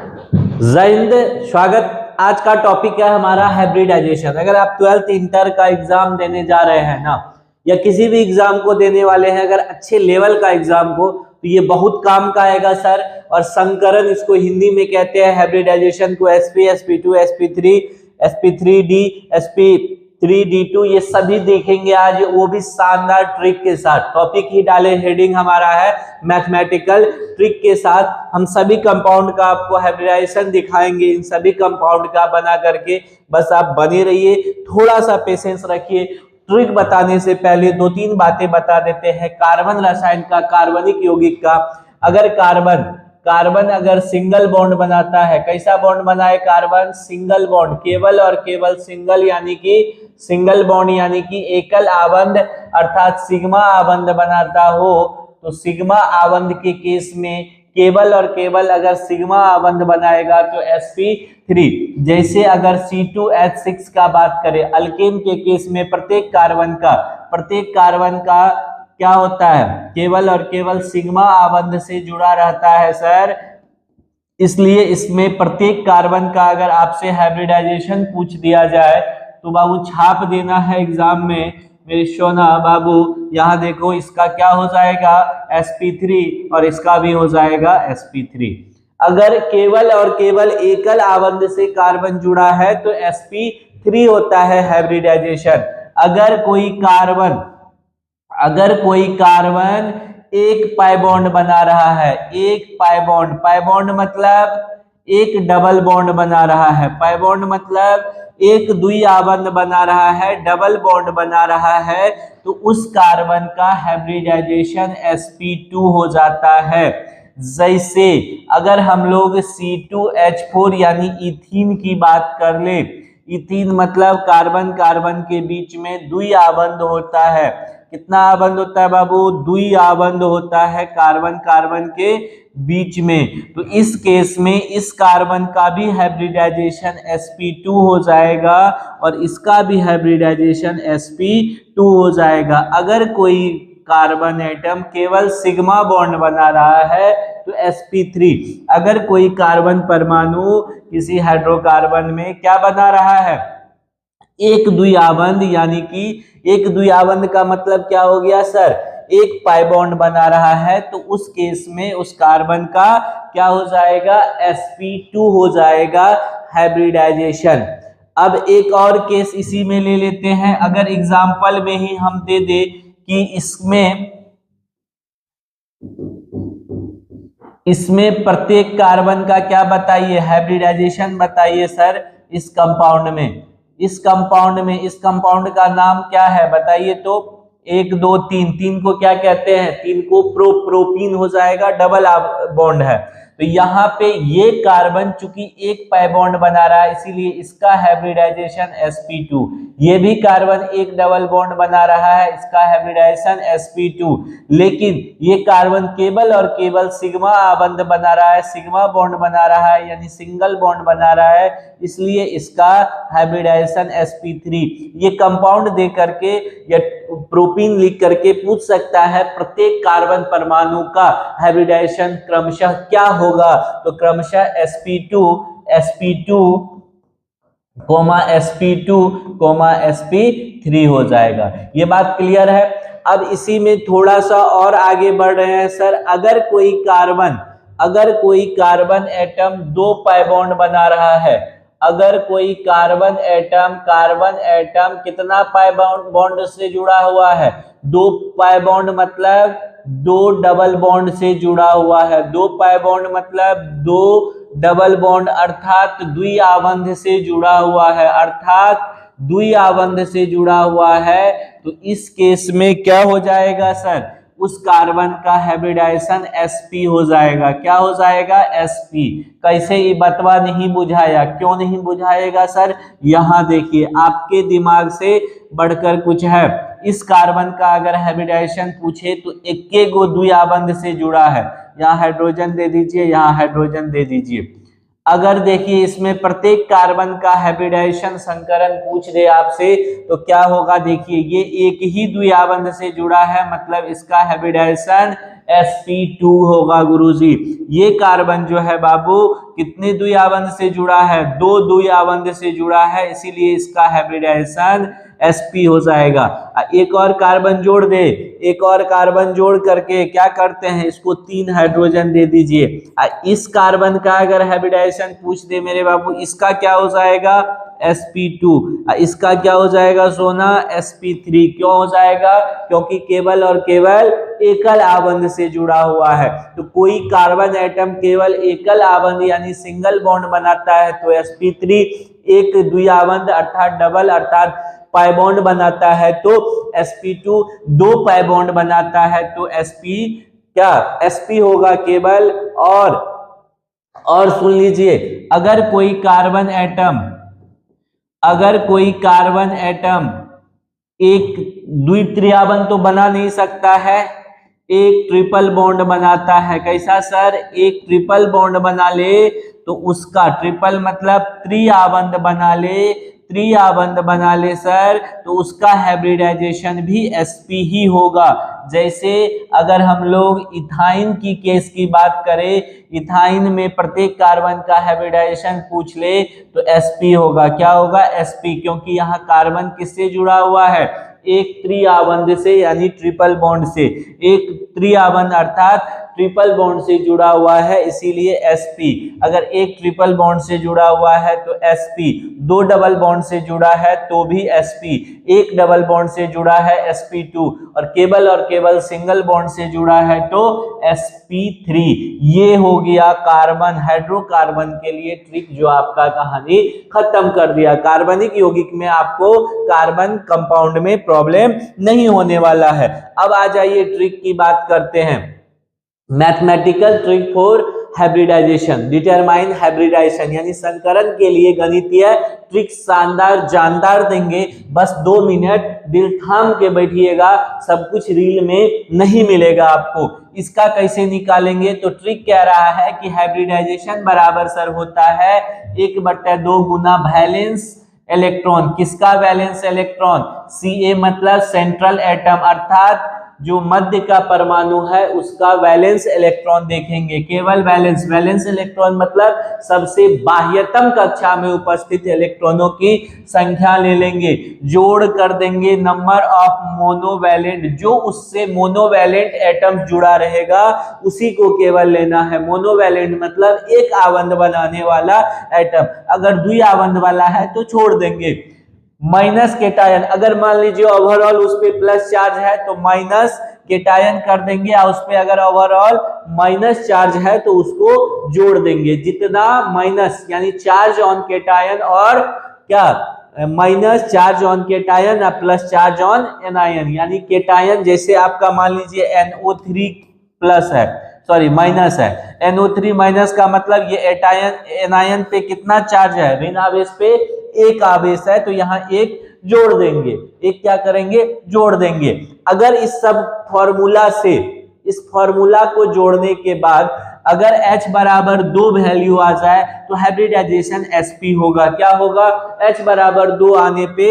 जय हिंद, स्वागत। आज का टॉपिक है हमारा हाइब्रिडाइजेशन। अगर आप 12th इंटर का एग्जाम देने जा रहे हैं ना, या किसी भी एग्जाम को देने वाले हैं, अगर अच्छे लेवल का एग्जाम को, तो ये बहुत काम का आएगा सर। और संकरण इसको हिंदी में कहते हैं। हाइब्रिडाइजेशन को SP, sp2, sp3, sp3d, sp3d2 ये सभी देखेंगे आज, वो भी शानदार ट्रिक के साथ। टॉपिक ही डाले, हेडिंग हमारा है मैथमेटिकल ट्रिक के साथ। हम सभी कंपाउंड का आपको हाइब्रिडाइजेशन दिखाएंगे, इन सभी कंपाउंड का बना करके। बस आप बने रहिए, थोड़ा सा पेशेंस रखिए। ट्रिक बताने से पहले दो तीन बातें बता देते हैं कार्बन रसायन का, कार्बनिक यौगिक का। अगर कार्बन अगर सिंगल बॉन्ड बनाता है, कैसा बॉन्ड बनाए कार्बन? सिंगल बॉन्ड, केवल और केवल सिंगल, यानी कि सिंगल बॉन्ड यानी कि एकल आबंध, अर्थात सिग्मा आबंध बनाता हो, तो सिग्मा आबंध के केस में केवल और केवल अगर सिग्मा आबंध बनाएगा तो sp3। जैसे अगर C2H6 का बात करें, अल्केन के केस में प्रत्येक कार्बन का क्या होता है? केवल और केवल सिग्मा आबंध से जुड़ा रहता है सर। इसलिए इसमें प्रत्येक कार्बन का अगर आपसे हाइब्रिडाइजेशन पूछ दिया जाए तो बाबू छाप देना है एग्जाम में। मेरे सोना बाबू, यहाँ देखो, इसका क्या हो जाएगा? sp3, और इसका भी हो जाएगा sp3। अगर केवल और केवल एकल आबंध से कार्बन जुड़ा है तो sp3 होता है हाइब्रिडाइजेशन। अगर कोई कार्बन एक पाई बॉन्ड बना रहा है, एक पाई बॉन्ड मतलब एक डबल बॉन्ड बना रहा है, पाई बॉन्ड मतलब एक द्वि आबंध बना रहा है, डबल बॉन्ड बना रहा है, तो उस कार्बन का हाइब्रिडाइजेशन sp2 हो जाता है। जैसे अगर हम लोग C2H4 यानी इथीन की बात कर ले, इथीन मतलब कार्बन कार्बन के बीच में द्वि आबंध होता है। कितना आबंध होता है बाबू? द्वि आबंध होता है कार्बन कार्बन के बीच में। तो इस केस में इस कार्बन का भी हाइब्रिडाइजेशन sp2 हो जाएगा और इसका भी हाइब्रिडाइजेशन sp2 हो जाएगा। अगर कोई कार्बन एटम केवल सिग्मा बॉन्ड बना रहा है तो sp3। अगर कोई कार्बन परमाणु किसी हाइड्रोकार्बन में क्या बना रहा है? एक द्विआबंध, यानी कि एक द्विआबंध का मतलब क्या हो गया सर? एक पाई बॉन्ड बना रहा है, तो उस केस में उस कार्बन का क्या हो जाएगा? sp2 हो जाएगा हाइब्रिडाइजेशन। अब एक और केस इसी में ले लेते हैं। अगर एग्जाम्पल में ही हम दे दे कि इसमें प्रत्येक कार्बन का क्या बताइए? हाइब्रिडाइजेशन बताइए सर। इस कंपाउंड का नाम क्या है बताइए? तो 1 2 3, 3 को क्या कहते हैं? 3 को प्रोपीन हो जाएगा, डबल बॉन्ड है। तो यहाँ पे ये कार्बन चूंकि एक पाई बॉन्ड बना रहा है, इसीलिए इसका हाइब्रिडाइजेशन sp2। ये भी कार्बन एक डबल बॉन्ड बना रहा है, इसका हाइब्रिडाइजेशन sp2। लेकिन ये कार्बन केवल और केवल सिग्मा आबंध बना रहा है, सिग्मा बॉन्ड बना रहा है, यानी सिंगल बॉन्ड बना रहा है, इसलिए इसका हाइब्रिडाइजेशन sp3। ये कंपाउंड दे करके या प्रोपीन लिख करके पूछ सकता है प्रत्येक कार्बन परमाणु का हाइब्रिडाइजेशन क्रमशः क्या होगा? तो क्रमशः sp2, sp3 हो जाएगा। ये बात क्लियर है? अब इसी में थोड़ा सा और आगे बढ़ रहे हैं सर। अगर कोई कार्बन एटम दो पाई बॉन्ड बना रहा है, अगर कोई कार्बन एटम कितना पाई बॉन्ड से जुड़ा हुआ है? 2 पाई बॉन्ड मतलब 2 डबल बॉन्ड से जुड़ा हुआ है। 2 पाई बॉन्ड मतलब 2 डबल बॉन्ड, अर्थात द्वि आबंध से जुड़ा हुआ है, तो इस केस में क्या हो जाएगा सर? उस कार्बन का हाइब्रिडाइजेशन sp हो जाएगा। क्या हो जाएगा? sp। कैसे? ये बतवा नहीं बुझाया। क्यों नहीं बुझाएगा सर? यहाँ देखिए, आपके दिमाग से बढ़कर कुछ है। इस कार्बन का अगर हाइब्रिडाइजेशन पूछे तो एक गो द्विआबंध से जुड़ा है, यहाँ हाइड्रोजन दे दीजिए, यहाँ हाइड्रोजन दे दीजिए। अगर देखिए इसमें प्रत्येक कार्बन का हाइब्रिडाइजेशन संकरण पूछ दे आपसे तो क्या होगा? देखिए ये एक ही द्विआबंध से जुड़ा है, मतलब इसका हाइब्रिडाइजेशन sp2 होगा गुरुजी। ये कार्बन जो है बाबू कितने द्विआबंध से जुड़ा है, 2 द्विआबंध से जुड़ा है, इसीलिए इसका हाइब्रिडाइजेशन sp हो जाएगा। एक और कार्बन जोड़ दे, एक और कार्बन जोड़ करके क्या करते हैं, इसको 3 हाइड्रोजन दे दीजिए। इस कार्बन का अगर हाइब्रिडाइजेशन पूछ दे मेरे बाबू, इसका क्या हो जाएगा sp2, इसका क्या हो जाएगा सोना sp3। क्यों हो जाएगा, क्योंकि केवल और केवल एकल आबंध से जुड़ा हुआ है। तो कोई कार्बन एटम केवल एकल आबंध यानी सिंगल बॉन्ड बनाता है तो sp3, एक द्विआबंध अर्थात डबल अर्थात पाई बॉन्ड बनाता है तो sp2, 2 पाई बॉन्ड बनाता है तो sp क्या sp होगा केवल। और सुन लीजिए, अगर कोई कार्बन एटम एक द्वित्रिआबंध तो बना नहीं सकता है, एक ट्रिपल बॉन्ड बनाता है। कैसा सर, एक ट्रिपल बॉन्ड बना ले तो उसका ट्रिपल मतलब त्रिआबंध बना ले सर, तो उसका हाइब्रिडाइजेशन भी sp ही होगा। जैसे अगर हम लोग इथाइन की केस की बात करें, इथाइन में प्रत्येक कार्बन का हाइब्रिडाइजेशन पूछ ले तो sp होगा। क्या होगा sp, क्योंकि यहाँ कार्बन किससे जुड़ा हुआ है, एक त्रिआबंध से यानी ट्रिपल बॉन्ड से, एक त्रिआबंध अर्थात ट्रिपल बॉन्ड से जुड़ा हुआ है, इसीलिए sp। अगर एक ट्रिपल बॉन्ड से जुड़ा हुआ है तो sp, 2 डबल बॉन्ड से जुड़ा है तो भी sp, एक डबल बॉन्ड से जुड़ा है sp2 और केवल सिंगल बॉन्ड से जुड़ा है तो sp3। ये हो गया कार्बन हाइड्रोकार्बन के लिए ट्रिक, जो आपका कहानी खत्म कर दिया। कार्बनिक यौगिक में आपको कार्बन कंपाउंड में प्रॉब्लम नहीं होने वाला है। अब आ जाइए ट्रिक की बात करते हैं, mathematical trick for hybridization, determine hybridization यानी संकरण के लिए गणितीय ट्रिक शानदार जानदार देंगे। बस 2 मिनट दिल थाम के बैठिएगा, सब कुछ रील में नहीं मिलेगा आपको। इसका कैसे निकालेंगे, तो ट्रिक कह रहा है कि हाइब्रिडाइजेशन बराबर सर होता है 1/2 गुना वैलेंस इलेक्ट्रॉन। किसका वैलेंस इलेक्ट्रॉन, Ca मतलब सेंट्रल एटम अर्थात जो मध्य का परमाणु है उसका वैलेंस इलेक्ट्रॉन देखेंगे, केवल वैलेंस इलेक्ट्रॉन मतलब सबसे बाह्यतम कक्षा में उपस्थित इलेक्ट्रॉनों की संख्या ले लेंगे, जोड़ कर देंगे नंबर ऑफ मोनोवैलेंट, जो उससे मोनोवैलेंट एटम जुड़ा रहेगा उसी को केवल लेना है। मोनोवैलेंट मतलब एक आबंध बनाने वाला एटम, अगर द्विआबंध वाला है तो छोड़ देंगे। माइनस केटायन, अगर मान लीजिए ओवरऑल उस पे प्लस चार्ज है तो माइनस केटायन कर देंगे, और उस पे अगर ओवरऑल माइनस चार्ज है तो उसको जोड़ देंगे। जितना माइनस यानी चार्ज ऑन केटायन और क्या माइनस चार्ज ऑन केटायन और प्लस चार्ज ऑन एनायन, यानी केटायन जैसे आपका मान लीजिए NO3 प्लस है, सॉरी माइनस है, NO3 माइनस का मतलब ये एनायन पे कितना चार्ज है, ऋण आवेश पे 1 आवेश है, तो यहाँ 1 जोड़ देंगे, एक क्या करेंगे जोड़ देंगे। अगर इस सब फॉर्मूला से, इस फॉर्मूला को जोड़ने के बाद अगर H बराबर 2 वैल्यू आ जाए तो हाइब्रिडाइजेशन sp होगा। क्या होगा, H बराबर 2 आने पे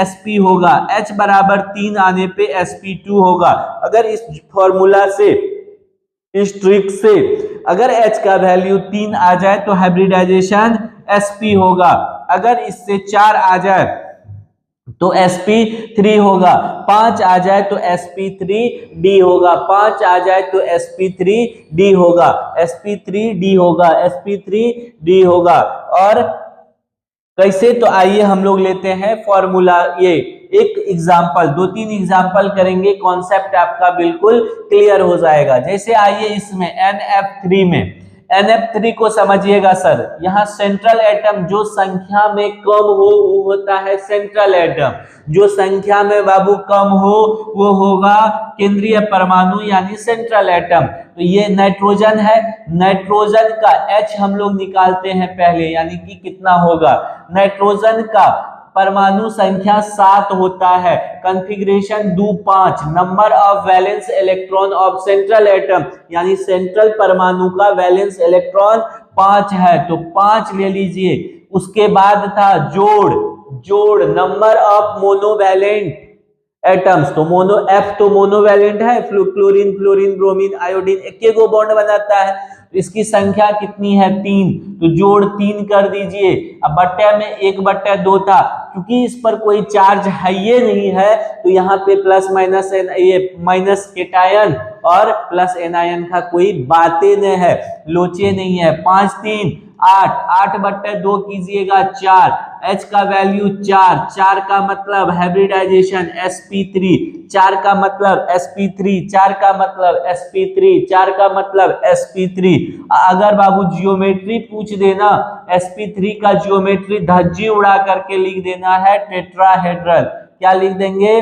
sp होगा, H बराबर 3 आने पे sp2 होगा। अगर इस फॉर्मूला से, इस ट्रिक से अगर H का वैल्यू 3 आ जाए तो हाइब्रिडाइजेशन sp होगा, अगर इससे 4 आ जाए तो sp3 होगा, 5 आ जाए तो sp3d होगा, 5 आ जाए तो sp3d होगा, sp3d होगा, sp3d होगा। और कैसे, तो आइए हम लोग लेते हैं फॉर्मूला, ये एक एग्जाम्पल, 2-3 एग्जाम्पल करेंगे, कॉन्सेप्ट आपका बिल्कुल क्लियर हो जाएगा। जैसे आइए इसमें NF3 में, NF3 को समझिएगा सर, यहाँ सेंट्रल एटम जो संख्या में कम हो वो होता है सेंट्रल एटम, जो संख्या में बाबू कम हो वो होगा केंद्रीय परमाणु यानी सेंट्रल एटम। तो ये नाइट्रोजन है, नाइट्रोजन का H हम लोग निकालते हैं पहले, यानी कि कितना होगा, नाइट्रोजन का परमाणु संख्या 7 होता है, configuration 2-5, number of valence electron of central atom यानी सेंट्रल परमाणु का वैलेंस इलेक्ट्रॉन 5 है, तो 5 ले लीजिए। उसके बाद था जोड़ नंबर ऑफ मोनोवैलेंट एटम्स, तो मोनो F तो मोनोवैलेंट है, क्लोरीन फ्लोरीन ब्रोमीन आयोडीन एक को बॉन्ड बनाता है, इसकी संख्या कितनी है 3, तो जोड़ 3 कर दीजिए। अब बट्टे में 1/2 था, क्योंकि इस पर कोई चार्ज है ये नहीं है, तो यहाँ पे प्लस माइनस ये माइनस केटायन और प्लस एनायन का कोई बातें नहीं है, लोचे नहीं है। 5 3 8, 8/2 कीजिएगा 4, H का वैल्यू 4, 4 का मतलब हाइब्रिडाइजेशन sp3, 4 का मतलब sp3, 4 का मतलब sp3, 4 का मतलब sp3। अगर बाबू जियोमेट्री पूछ देना, sp3 का जियोमेट्री धज्जी उड़ा करके लिख देना है टेट्राहेड्रल। क्या लिख देंगे?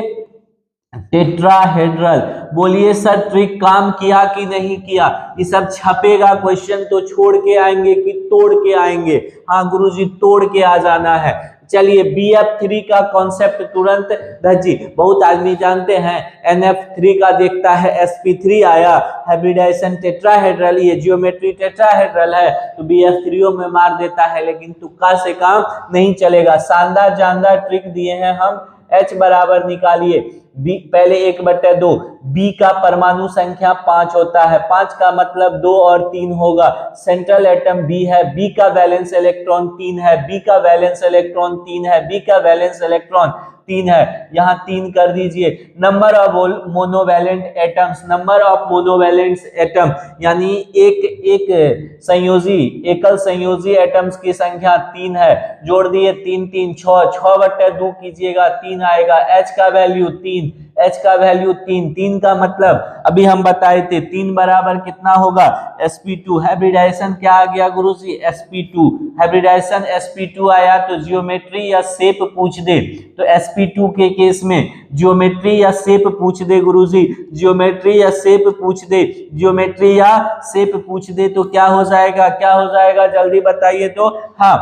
टेट्राहेड्रल। बोलिए सर ट्रिक काम किया कि नहीं किया? ये सब छपेगा क्वेश्चन तो छोड़ के आएंगे कि तोड़ के आएंगे? हाँ गुरुजी तोड़ के आ जाना है। चलिए BF3 का कॉन्सेप्ट तुरंत धज्जी, बहुत आदमी जानते हैं, NF3 का देखता है sp3 आया, हाइब्रिडाइजेशन टेट्राहेड्रल, ये जियोमेट्री टेट्राहेड्रल है तो BF3 में मार देता है, लेकिन तुक्का से काम नहीं चलेगा। शानदार जानदार ट्रिक दिए हैं हम। H बराबर निकालिए, B पहले 1/2, B का परमाणु संख्या 5 होता है, 5 का मतलब 2 और 3 होगा, सेंट्रल एटम B है, B का वैलेंस इलेक्ट्रॉन 3 है, B का वैलेंस इलेक्ट्रॉन 3 है, B का वैलेंस इलेक्ट्रॉन 3 है, यहाँ 3 कर दीजिए। Number of monovalent atoms, number of monovalent atom यानी एक संयोजी एकल संयोजी एटम्स की संख्या 3 है, जोड़ दिए 3 3 6, 6/2 कीजिएगा 3 आएगा। H का वैल्यू 3, H का वैल्यू 3, 3 का मतलब अभी हम बताए थे 3 बराबर कितना होगा sp2। हाइब्रिडाइजेशन क्या आ गया गुरुजी? sp2। हाइब्रिडाइजेशन sp2 आया तो जियोमेट्री या शेप पूछ दे, तो sp2 के केस में जियोमेट्री या शेप पूछ दे गुरुजी, जियोमेट्री या शेप पूछ दे, जियोमेट्री या शेप पूछ दे तो क्या हो जाएगा? क्या हो जाएगा जल्दी बताइए तो? हाँ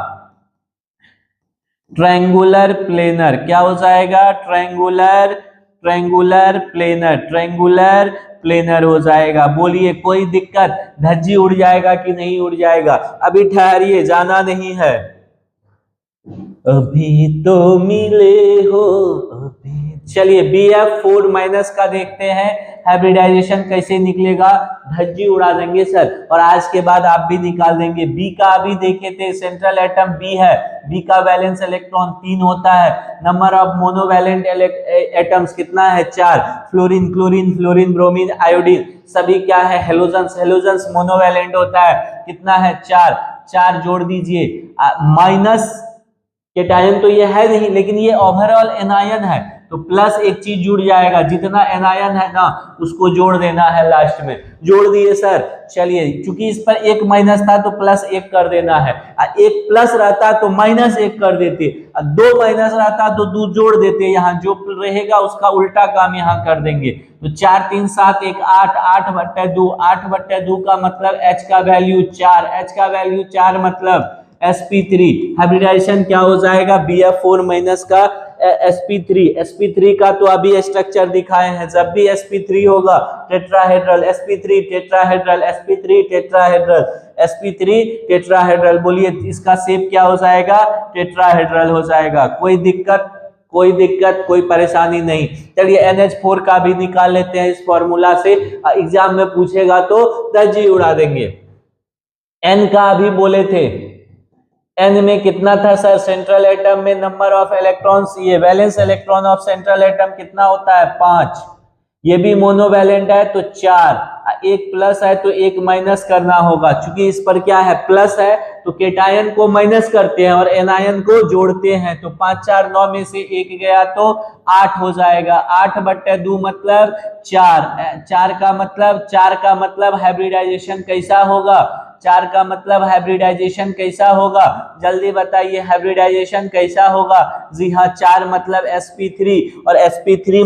ट्रायंगुलर प्लेनर। क्या हो जाएगा? ट्रायंगुलर प्लेनर, ट्रायंगुलर प्लेनर हो जाएगा। बोलिए कोई दिक्कत? धज्जी उड़ जाएगा कि नहीं उड़ जाएगा? अभी ठहरिए, जाना नहीं है। अभी तो मिले हो अभी। चलिए BF4 माइनस का देखते हैं हाइब्रिडाइजेशन कैसे निकलेगा। धज्जी उड़ा देंगे सर, और आज के बाद आप भी निकाल देंगे। B का अभी देखे थे, सेंट्रल एटम B है, B का वैलेंस इलेक्ट्रॉन 3 होता है, नंबर ऑफ मोनोवैलेंट एटम्स कितना है? 4। Fluorine chlorine fluorine bromine iodine सभी क्या है? हेलोजेंस, हेलोजेंस मोनोवैलेंट होता है, कितना है? 4, 4 जोड़ दीजिए। माइनस केटायन तो ये है नहीं, लेकिन ये ओवरऑल एनायन है, तो प्लस एक चीज जुड़ जाएगा, जितना एनायन है ना उसको जोड़ देना है लास्ट में। जोड़ दिए सर। चलिए चूंकि इस पर एक माइनस था तो प्लस 1 कर देना है, एक प्लस रहता तो माइनस 1 कर देते, 2 माइनस रहता तो 2 जोड़ देते, यहाँ जो रहेगा उसका उल्टा काम यहाँ कर देंगे। तो 4 3 7 1 8, 8/2, 8/2 का मतलब H का वैल्यू 4, H का वैल्यू 4 मतलब sp3। हाइब्रिडाइजेशन क्या हो जाएगा? BF4 माइनस का sp3, sp3 का तो अभी स्ट्रक्चर दिखाए हैं, जब भी sp3 होगा tetrahedral, sp3 tetrahedral, sp3 tetrahedral, sp3 tetrahedral. बोलिए इसका शेप क्या हो जाएगा? टेट्राहेड्रल हो जाएगा। कोई दिक्कत? कोई दिक्कत, कोई परेशानी नहीं। चलिए NH4 का भी निकाल लेते हैं इस फॉर्मूला से, एग्जाम में पूछेगा तो धज्जी उड़ा देंगे। N का अभी बोले थे, N में कितना था सर? सेंट्रल एटम में नंबर ऑफ इलेक्ट्रॉन्स, ये valence electron of central atom कितना होता है? 5। ये भी मोनोवैलेंट है तो 4, एक प्लस है तो एक माइनस करना होगा, क्योंकि इस पर क्या है? प्लस है तो केटायन को माइनस करते हैं और एनायन को जोड़ते हैं, तो 5 4 9 में से 1 गया तो 8 हो जाएगा। 8/2 मतलब 4, 4 का मतलब हाइब्रिडाइजेशन कैसा होगा? 4 का मतलब हाइब्रिडाइजेशन कैसा होगा? जल्दी बताइए हाइब्रिडाइजेशन कैसा होगा? जी हाँ 4 मतलब sp3, और sp3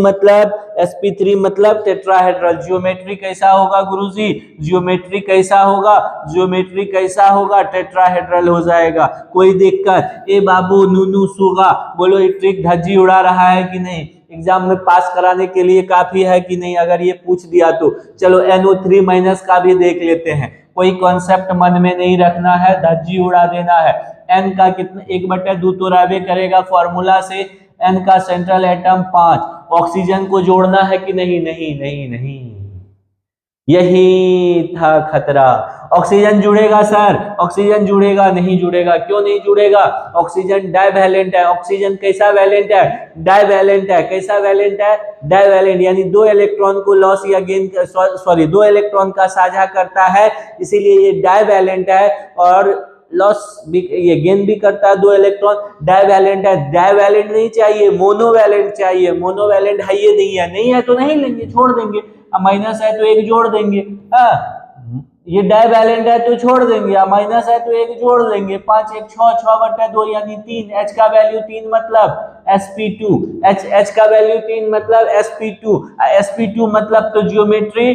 मतलब टेट्राहेड्रल। जियोमेट्री कैसा होगा गुरुजी? जियोमेट्री कैसा होगा? जियोमेट्री कैसा होगा? टेट्राहेड्रल हो जाएगा। कोई दिक्कत? ए बाबू नूनू सुगा, बोलो ये ट्रिक धज्जी उड़ा रहा है कि नहीं? एग्जाम में पास कराने के लिए काफी है कि नहीं? अगर ये पूछ दिया तो चलो NO3 माइनस का भी देख लेते हैं। कोई कॉन्सेप्ट मन में नहीं रखना है, धज्जी उड़ा देना है। N का कितना? 1/2 तो रहबे करेगा फॉर्मूला से। N का सेंट्रल एटम 5 ऑक्सीजन को जोड़ना है कि नहीं? नहीं नहीं नहीं, यही था खतरा। ऑक्सीजन जुड़ेगा सर, ऑक्सीजन जुड़ेगा? नहीं जुड़ेगा। क्यों नहीं जुड़ेगा? ऑक्सीजन डाइवैलेंट है। ऑक्सीजन कैसा वैलेंट है? डाइवैलेंट है। कैसा वैलेंट है? डाइवैलेंट, यानी 2 इलेक्ट्रॉन को लॉस या गेन, सॉरी 2 इलेक्ट्रॉन का साझा करता है, इसीलिए ये डाइवैलेंट है। और लॉस भी, ये गेन भी करता है 2 इलेक्ट्रॉन, डाइवैलेंट है। डाइवैलेंट नहीं चाहिए, मोनोवैलेंट चाहिए। मोनोवैलेंट है ये नहीं है, नहीं है तो नहीं लेंगे, छोड़ देंगे। माइनस है तो एक जोड़ देंगे। ये डाइवैलेंट है तो छोड़ देंगे, माइनस है तो एक जोड़ देंगे। 5 1 6, 6/2 यानी 3। H का वैल्यू 3 मतलब sp2, H का वैल्यू 3 मतलब sp2। sp2 मतलब तो ज्योमेट्री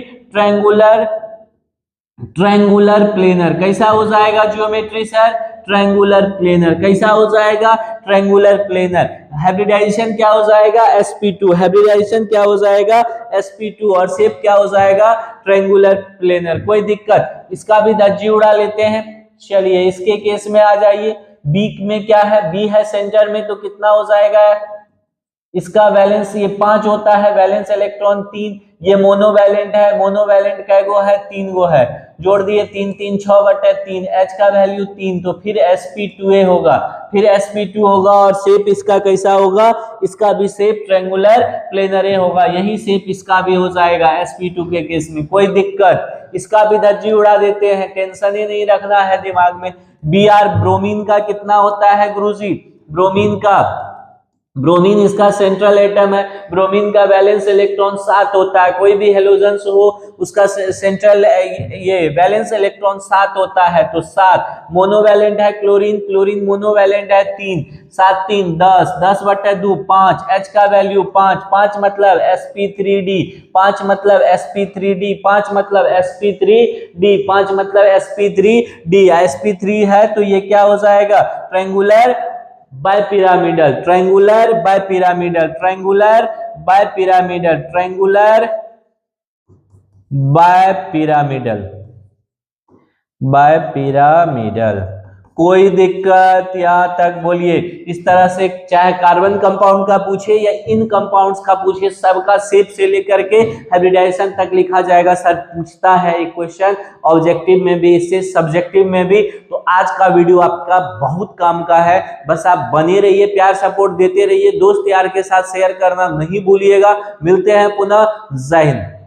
ट्रायंगुलर प्लेनर। कैसा हो जाएगा ज्योमेट्री सर? Triangular planar. कैसा हो जाएगा? Triangular planar. हाइब्रिडाइजेशन क्या हो जाएगा? sp2। हाइब्रिडाइजेशन क्या हो जाएगा? sp2। और शेप क्या हो जाएगा? Triangular planar. कोई दिक्कत? इसका भी धज्जी उड़ा लेते हैं। चलिए इसके केस में आ जाइए। बी में क्या है? बी है सेंटर में, तो कितना हो जाएगा? इसका वैलेंस ये 5 होता है, वैलेंस इलेक्ट्रॉन 3। ये मोनोवैलेंट है, मोनोवैलेंट कै गो है? 3 गो है। जोड़ दिए 3 3, 6/3। H का वैल्यू 3, तो फिर sp2a होगा, फिर sp2 होगा। और शेप इसका कैसा होगा? इसका भी शेप ट्रायंगुलर प्लेनर होगा। यही शेप इसका भी हो जाएगा sp2 के केस में। कोई दिक्कत? इसका भी धज्जी उड़ा देते हैं, टेंशन ही नहीं रखना है दिमाग में। Br ब्रोमीन का कितना होता है गुरुजी? ब्रोमीन इसका सेंट्रल एटम है। ब्रोमीन का वैलेंस इलेक्ट्रॉन 7 होता है। कोई भी हेलोजेंस हो उसका सेंट्रल ये वैलेंस इलेक्ट्रॉन 7 होता है, तो 7। मोनोवैलेंट है क्लोरीन मोनोवैलेंट है 3। 7 3 10, 10/2 5। H का वैल्यू 5, 5 मतलब sp3d, 5 मतलब sp3d, 5 मतलब sp3d, 5 मतलब sp3d। sp3 है तो ये क्या हो जाएगा? Triangular bipyramidal, triangular bipyramidal, triangular bipyramidal, triangular bipyramidal, bipyramidal. कोई दिक्कत यहां तक? बोलिए। इस तरह से चाहे कार्बन कंपाउंड का पूछे या इन कंपाउंड्स का पूछे, सबका शेप से लेकर के हाइब्रिडाइजेशन तक लिखा जाएगा। सर पूछता है एक क्वेश्चन ऑब्जेक्टिव में भी, इससे सब्जेक्टिव में भी। तो आज का वीडियो आपका बहुत काम का है। बस आप बने रहिए, प्यार सपोर्ट देते रहिए, दोस्त यार के साथ शेयर करना नहीं भूलिएगा। मिलते हैं पुनः। जय हिंद।